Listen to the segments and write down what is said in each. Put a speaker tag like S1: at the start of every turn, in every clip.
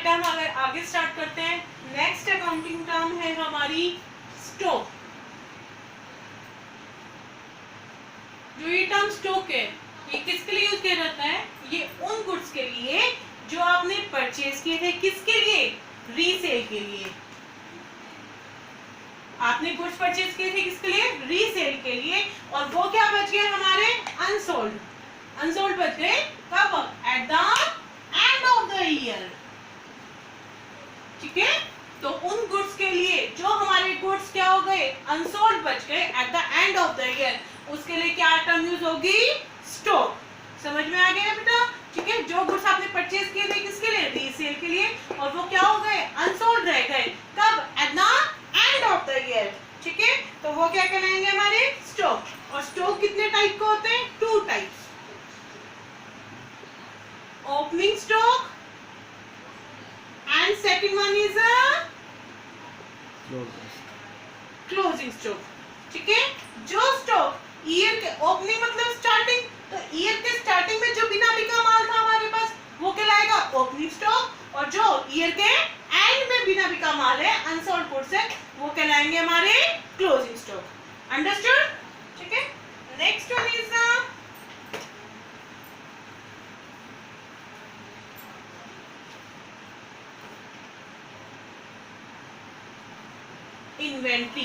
S1: बेटा हम अगर आगे स्टार्ट करते हैं, नेक्स्ट अकाउंटिंग टर्म है हमारी स्टॉक। जो ये टर्म स्टॉक है, ये किसके लिए यूज किया जाता है? ये उन गुड्स के लिए जो आपने परचेज किए थे, किसके लिए? रीसेल के लिए। आपने गुड्स परचेज किए थे किसके लिए? रीसेल के लिए। और वो क्या बच गए हमारे? अनसोल्ड। अनसोल्ड बच गए कब? At the end of the year. ठीक है, तो उन गुड्स के लिए जो हमारे गुड्स क्या हो गए? अनसोल्ड बच गए at the end of the year, उसके लिए क्या टर्म यूज होगी? स्टॉक। समझ में आ गया बेटा? ठीक है, जो गुड्स आपने परचेज किए थे किसके लिए? रीसेल के लिए, और वो क्या हो गए? अनसोल्ड रह गए कब? At the end of the year. ठीक है, तो वो क्या कहलाएंगे? हमारे स्टॉक। और स्टॉक कितने टाइप के होते हैं? 2 types. Opening stock and second one is a closing stock। ठीक है, जो स्टॉक ईयर के ओपनिंग मतलब स्टार्टिंग, तो ईयर के स्टार्टिंग में जो बिना बिका माल था हमारे पास वो कहलाएगा ओपनिंग स्टॉक, और जो ईयर के एंड में बिना बिका माल है, अनसोल्ड गुड्स है, वो कहलाएंगे हमारे क्लोजिंग स्टॉक। अंडरस्टूड? ठीक है, नेक्स्ट वन इज इन्वेंट्री।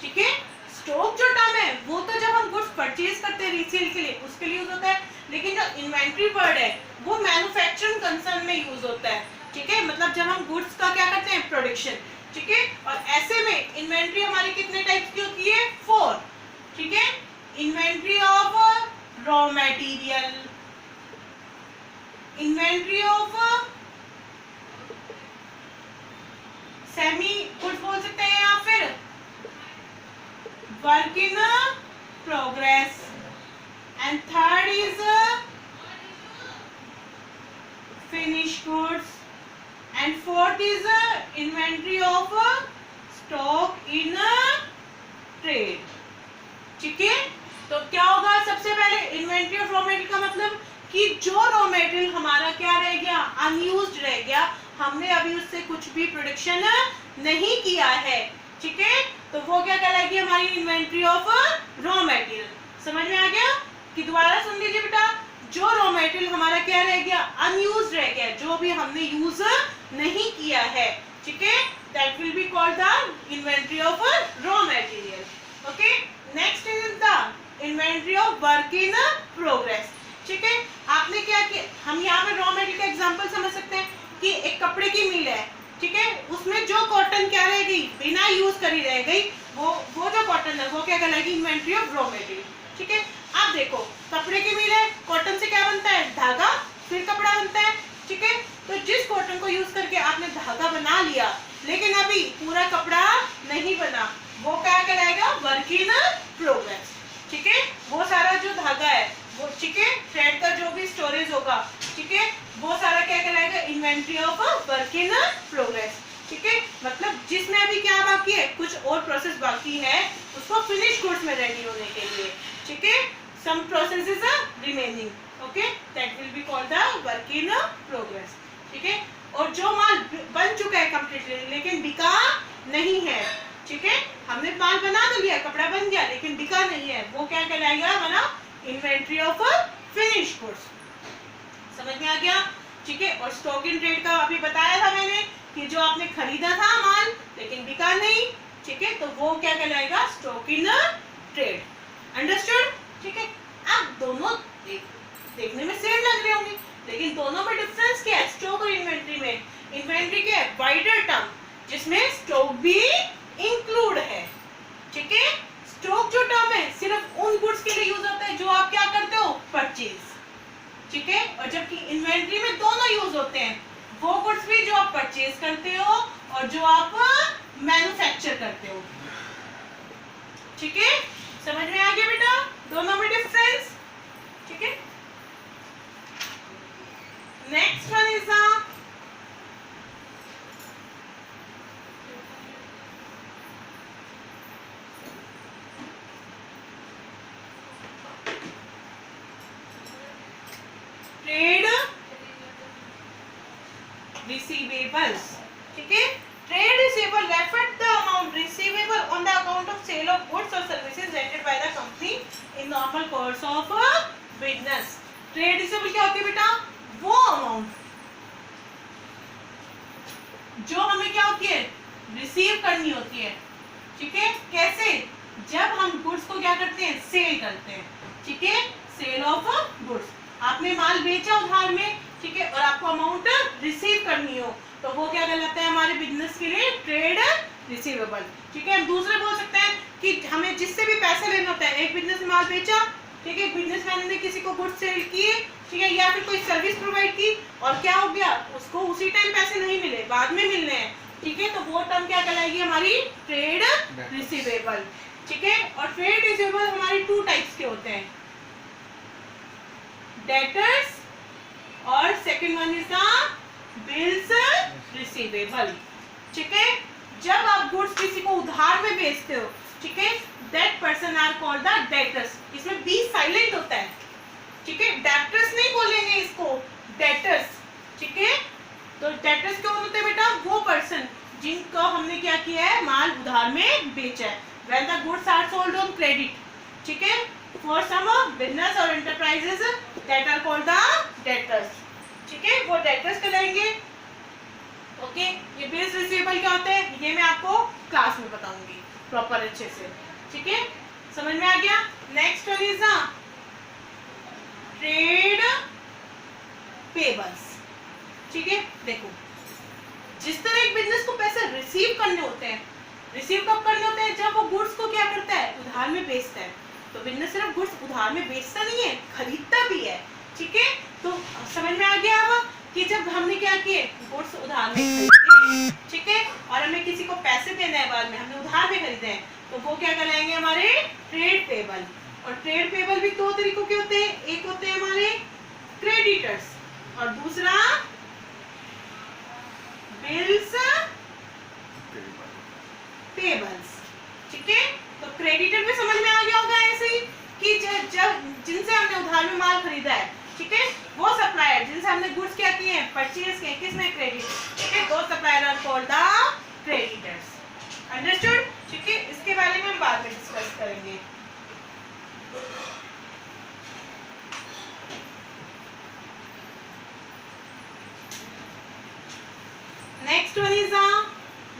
S1: ठीक है, स्टॉक जो टर्म है वो तो जब हम गुड्स परचेज करते हैं रीसेल के लिए उसके लिए यूज होता है, लेकिन जो इन्वेंट्री वर्ड है वो मैन्युफैक्चरिंग कंसर्न में यूज होता है। ठीक है, मतलब जब हम गुड्स का क्या करते हैं? प्रोडक्शन। ठीक है, और ऐसे में इन्वेंट्री हमारी कितने टाइप्स की होती है? 4। ठीक है, inventory of raw material, inventory of semi goods बोल सकते हैं, या फिर work in progress, and third is finish goods, and fourth is inventory of stock in trade. ठीक है, तो क्या होगा? सबसे पहले इन्वेंट्री ऑफ रॉ मटेरियल का मतलब कि जो रॉ मटेरियल हमारा क्या रह गया? अनयूज्ड रह गया, हमने अभी उससे कुछ भी प्रोडक्शन नहीं किया है। ठीक है, तो वो क्या कहलाएगी? हमारी इन्वेंट्री ऑफ रॉ मटेरियल। समझ में आ गया? कि दोबारा सुन लीजिए बेटा, जो रॉ मटेरियल हमारा क्या रह गया? अनयूज्ड रह गया, जो भी हमने यूज नहीं किया है। ठीक है, that will be called the inventory of raw material. Okay, next is the inventory of work in progress. ठीक है, आपने क्या किया? हम यहाँ पे रॉ मटेरियल का एग्जांपल समझ सकते हैं कि एक कपड़े की मिल है। ठीक है, उसमें जो कॉटन क्या रह गई? बिना यूज करी रह गई, वो जो कॉटन है वो क्या कहलाएगी? Inventory of raw material. ठीक है, अब देखो, कपड़े की मिल है, कॉटन से क्या बनता है? धागा, फिर कपड़ा बनता है। ठीक है, तो जिस कॉटन को यूज करके आपने धागा बना लिया, लेकिन अभी पूरा कपड़ा नहीं बना, वो क्या कहलाएगा? Work in progress. ठीक है, वो सारा जो धागा है वो, ठीक है, थ्रेड का जो भी स्टोरेज होगा, ठीक है, वो सारा क्या कहलाएगा? Inventory of work in progress. ठीक है, मतलब जिसमें अभी क्या बाकी है? कुछ और प्रोसेस बाकी है उसको फिनिश गुड्स में रेडी होने के लिए। ठीक है, some processes are remaining, okay, that will be called the work in progress. ठीक है, और जो माल बन चुका है कंप्लीटली लेकिन बिका नहीं है, ठीक है, हमने माल बना तो लिया, कपड़ा बन गया लेकिन बिका नहीं है, वो क्या कहलाएगा? हमारा इन्वेंट्री ऑफ फिनिश गुड्स। समझ में आ गया? ठीक है, और स्टॉक इन ट्रेड का अभी बताया था मैंने कि जो आपने खरीदा था माल लेकिन बिका नहीं, ठीक है, तो वो क्या कहलाएगा? Stock in trade. अंडरस्टूड? ठीक है, अब दोनों देखने में सेम लग रहे होंगे, लेकिन दोनों में डिफरेंस क्या है? स्टॉक और इन्वेंट्री में। इन्वेंट्री क्या है? वाइडर टर्म, जिसमें स्टॉक भी इंक्लूड है। ठीक है, स्टॉक जो टर्म है सिर्फ उन गुड्स के लिए यूज होता है जो आप क्या करते हो? परचेज। ठीक है, और जबकि इन्वेंट्री में दोनों यूज होते हैं, वो गुड्स भी जो आप परचेज करते हो और जो आप मैन्युफैक्चर करते हो। ठीक है, समझ में आ गया बेटा? दोनों में डिफरेंस। ठीक है, next one is trade receivables, ठीक है। Trade receivable refer the amount receivable on the account of sale of goods और services rendered by the company in normal course of business. Trade receivable क्या होती है बेटा? वो अमाउंट जो हमें क्या होती है, रिसीव करनी होती है, ठीक है। कैसे? जब हम गुड्स को क्या करते हैं, सेल करते हैं, ठीक है, सेल ऑफ गुड्स। आपने माल बेचा उधार में, ठीक है, और आपको अमाउंट रिसीव करनी हो तो वो क्या कहलाता है हमारे बिजनेस के लिए? ट्रेड रिसीवेबल, ठीक है। हम दूसरे बोल सकते हैं कि हमें जिससे भी पैसे लेना होता है, एक बिजनेस में माल बेचा, ठीक है, बिजनेसमैन ने किसी को गुड्स सेल किए, ठीक है, या फिर कोई सर्विस प्रोवाइड की और क्या हो गया, उसको उसी टाइम पैसे नहीं मिले, बाद में मिलने हैं, ठीक है, तो वो टर्म क्या कहलाएगी हमारी? ट्रेड रिसीवेबल, ठीक है। और ट्रेड रिसीवेबल हमारी टू टाइप्स के होते हैं, डेटर्स और second one is the bills receivable, ठीक है। जब आप गुड्स किसी को उधार में बेचते हो, ठीक है, that person are called the debtors. इसमें बी साइलेंट होता है, ठीक है, डेटर्स नहीं बोलेंगे इसको, डेटर्स, ठीक है। तो डेटर्स कौन होते हैं बेटा? वो पर्सन जिनको हमने क्या किया है, माल उधार में बेचा है। When the goods are sold on credit, ठीक है, फॉर सम बिजनेस और enterprises that are called the debtors, ठीक है, वो डेटर्स कहलाएंगे। ओके, ये बिल्स रिसीवेबल क्या होते हैं ये मैं आपको क्लास में बताऊंगी प्रॉपर अच्छे से, ठीक है, समझ में आ गया। Next one is trade payables, ठीक है। देखो, जिस तरह एक बिजनेस को पैसे रिसीव करने होते हैं, रिसीव कब करने होते हैं? जब वो गुड्स को क्या करता है, उधार में बेचता है। तो बिजनेस सिर्फ गुड्स उधार में बेचता नहीं है, खरीदता भी है, ठीक है। तो समझ में आ गया अब कि जब हमने क्या किए, गुड्स उधार में खरीदे, ठीक है, और हमें किसी को पैसे देना है बाद में, हमने उधार में खरीदे हैं, तो वो क्या कहलाएंगे हमारे? Trade payable. और ट्रेड पेबल भी दो तरीकों के होते हैं, एक होते हैं हमारे क्रेडिटर्स और दूसरा बिल्स पेबल्स, ठीक है। तो क्रेडिटर भी समझ में आ गया होगा ऐसे ही कि जब जिनसे हमने उधार में माल खरीदा है, ठीक है, वो सप्लायर जिनसे हमने गुड्स क्या किए हैं, परचेज किए, किसमें? क्रेडिट, ठीक है, दो supplier are called the creditors. Understood, ठीक है। इसके बारे में हम बाद में डिस्कस करेंगे। Next one is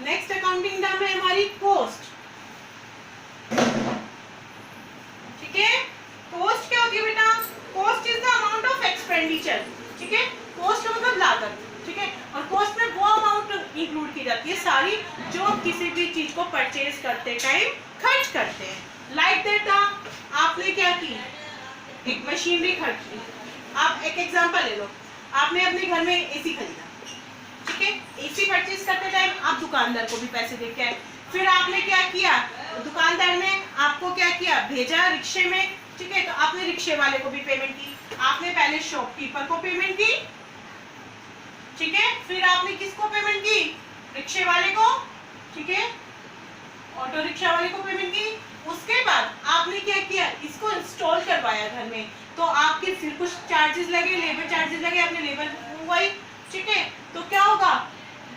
S1: next accounting term है हमारी कॉस्ट, ठीक है। कॉस्ट क्या होती है बेटा? Cost is the amount of expenditure, ठीक है, कॉस्ट मतलब लागत, ठीक है, और कॉस्ट में वो अमाउंट इंक्लूड की जाती है सारी जो आप किसी भी चीज को परचेज करते टाइम खर्च करते हैं। लाइक दैट आपने क्या की, एक मशीनरी खर्च की। आप एक एग्जांपल ले लो, आपने अपने घर में एसी खरीदा, ठीक है, एसी परचेज करते टाइम आप दुकानदार को भी पैसे दे के आए, फिर आपने क्या किया, दुकानदार ने आपको क्या किया, भेजा रिक्शे में, ठीक है, तो आपने रिक्शे वाले को भी पेमेंट की, आपने पहले शॉपकीपर को पेमेंट की, ठीक है, फिर आपने किसको पेमेंट की, रिक्शे वाले को, ठीक है, ऑटो रिक्शा वाले को पेमेंट की। उसके बाद आपने क्या किया, इसको इंस्टॉल करवाया घर में, तो आपके फिर कुछ चार्जेस लगे, लेबर चार्जेस लगे, आपने लेबर मंगवाई, ठीक है, तो क्या होगा,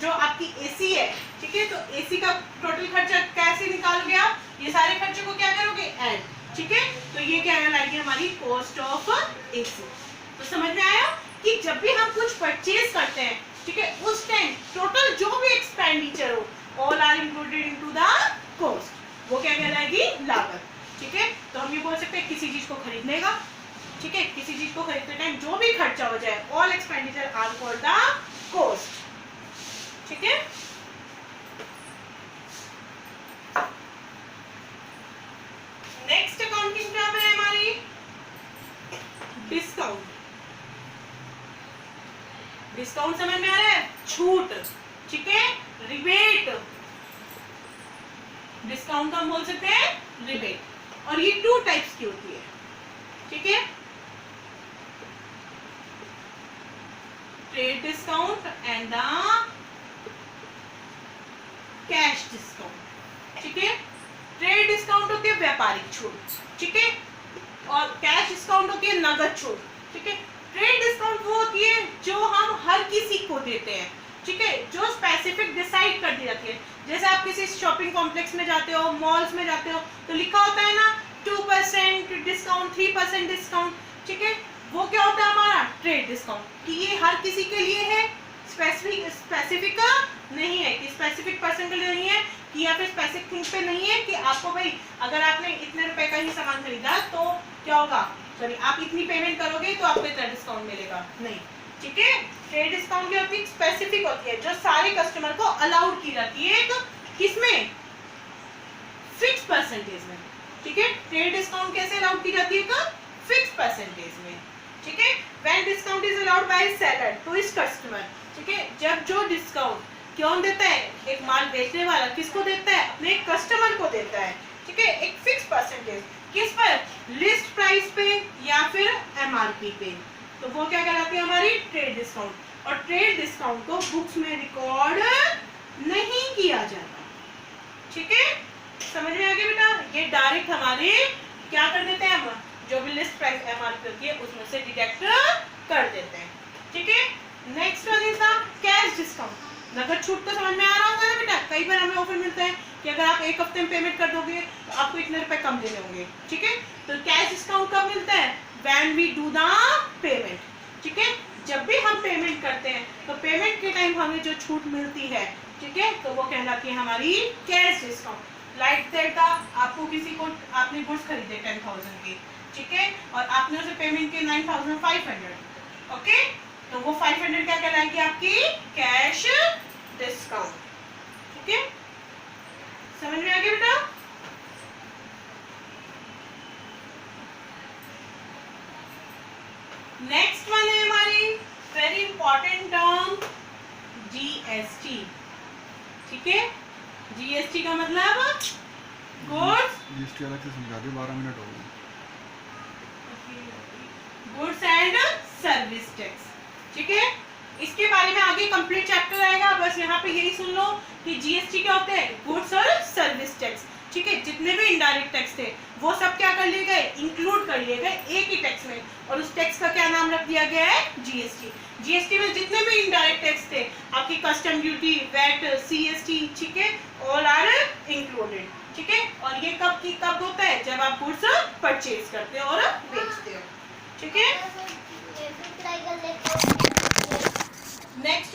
S1: जो आपकी एसी है, ठीक है, तो एसी का टोटल खर्चा कैसे निकालोगे आप, ये सारे खर्चे को क्या करोगे, ऐड, ठीक है, तो ये क्या कहलाएगी हमारी कॉस्ट ऑफ एसी। तो समझ में आया कि जब भी हम कुछ परचेज करते हैं, ठीक है, उस टाइम टोटल जो भी एक्सपेंडिचर हो all are included into the cost, वो क्या कहलाएगी, लागत, ठीक है। तो हम ये बोल सकते हैं किसी चीज को खरीदने का, ठीक है, किसी चीज को खरीदते टाइम जो भी खर्चा हो जाए all expenditure are called the cost, ठीक है। नेक्स्ट अकाउंटिंग टर्म है हमारी डिस्काउंट। डिस्काउंट समझ में आ रहा है, छूट, ठीक है, रिबेट, डिस्काउंट हम बोल सकते हैं रिबेट, और ये टू टाइप्स की होती है, ठीक है, trade discount and the cash discount, ठीक है। ट्रेड डिस्काउंट होती है व्यापारिक छूट, ठीक है, और कैश डिस्काउंट होती है नगद छूट, ठीक है। ट्रेड डिस्काउंट वो होती है जो हम हर किसी को देते हैं, ठीक है, जो स्पेसिफिक डिसाइड कर दी जाती है। जैसे आप किसी शॉपिंग कॉम्प्लेक्स में जाते हो, मॉल्स में जाते हो, तो लिखा होता है ना 2% डिस्काउंट, 3% डिस्काउंट, ठीक है, वो क्या होता है हमारा ट्रेड डिस्काउंट। कि ये हर किसी के लिए है, स्पेसिफिक नहीं है, कि स्पेसिफिक पर्सन के लिए नहीं है, कि या फिर स्पेसिफिक थिंग पे नहीं है कि आपको भाई अगर आपने इतने रुपए का ही सामान खरीदा तो क्या होगा, सॉरी आप इतनी पेमेंट करोगे तो आपको इतना डिस्काउंट मिलेगा, नहीं, ठीक है। ट्रेड डिस्काउंट की होती है स्पेसिफिक होती है, जो सारे कस्टमर को अलाउड की जाती है एक किसमें, फिक्स परसेंटेज में, ठीक है। ट्रेड डिस्काउंट कैसे अलाउड की जाती है, एक फिक्स परसेंटेज में, ठीक है। When discount is allowed by seller to his customer, ठीक है, जब जो डिस्काउंट कौन देता है, एक माल बेचने वाला किसको देता है, अपने कस्टमर को देता है, ठीक है, एक फिक्स परसेंटेज किस पर, लिस्ट प्राइस पे या फिर एमआरपी पे, तो वो क्या कहलाती है हमारी ट्रेड डिस्काउंट। और ट्रेड डिस्काउंट को बुक्स में रिकॉर्ड नहीं किया जाता, ठीक है, समझ में आ गया बेटा। ये डायरेक्ट हमारे क्या कर देते हैं, हम जो भी लिस्ट प्राइस एमआरपी होती है उसमें से डिडक्ट कर देते हैं, ठीक है। Next one is the cash discount. नगद छूट तो समझ में आ रहा होगा ना बेटा, कई बार हमें ऑफर मिलता है कि अगर आप एक हफ्ते में पेमेंट कर दोगे तो आपको इतने रुपए कम देने होंगे, ठीक है। तो कैश डिस्काउंट कब मिलता है, when we do the payment, ठीक है, जब भी हम पेमेंट करते हैं तो पेमेंट के टाइम हमें जो छूट मिलती है, ठीक है, तो वो कहलाती है हमारी कैश डिस्काउंट। लाइक दैट आपको किसी को आपने गुड्स खरीदे 10,000 के, ठीक है, और आपने उसे पेमेंट की 9,500, ओके, तो वो 500 क्या कहलाएगी आपकी कैश डिस्काउंट, ठीक है, समझ में आ गया बेटा। नेक्स्ट वन है हमारी वेरी इंपॉर्टेंट टर्म जीएसटी, ठीक है। जीएसटी का मतलब गुड्स,
S2: जीएसटी अलग से समझा दो, 12 मिनट हो गए।
S1: गुड्स एंड सर्विस टैक्स, ठीक है, इसके बारे में आगे कंप्लीट चैप्टर आएगा, बस यहाँ पे यही सुन लो कि जीएसटी क्या होते हैं, गुड्स और सर्विस टैक्स, ठीक है। जितने भी इनडायरेक्ट टैक्स थे वो सब क्या कर लिए गए, इंक्लूड कर लिए गए एक ही टैक्स में, और उस टैक्स का क्या नाम रख दिया गया है, जीएसटी। जीएसटी में जितने भी इनडायरेक्ट टैक्स थे, आपकी कस्टम ड्यूटी, वैट, सीएसटी, ठीक है, ऑल आर इंक्लूडेड, ठीक है। और ये कब होता है, जब आप गुड्स परचेज करते हो और बेचते हो, ठीक है। नेक्स्ट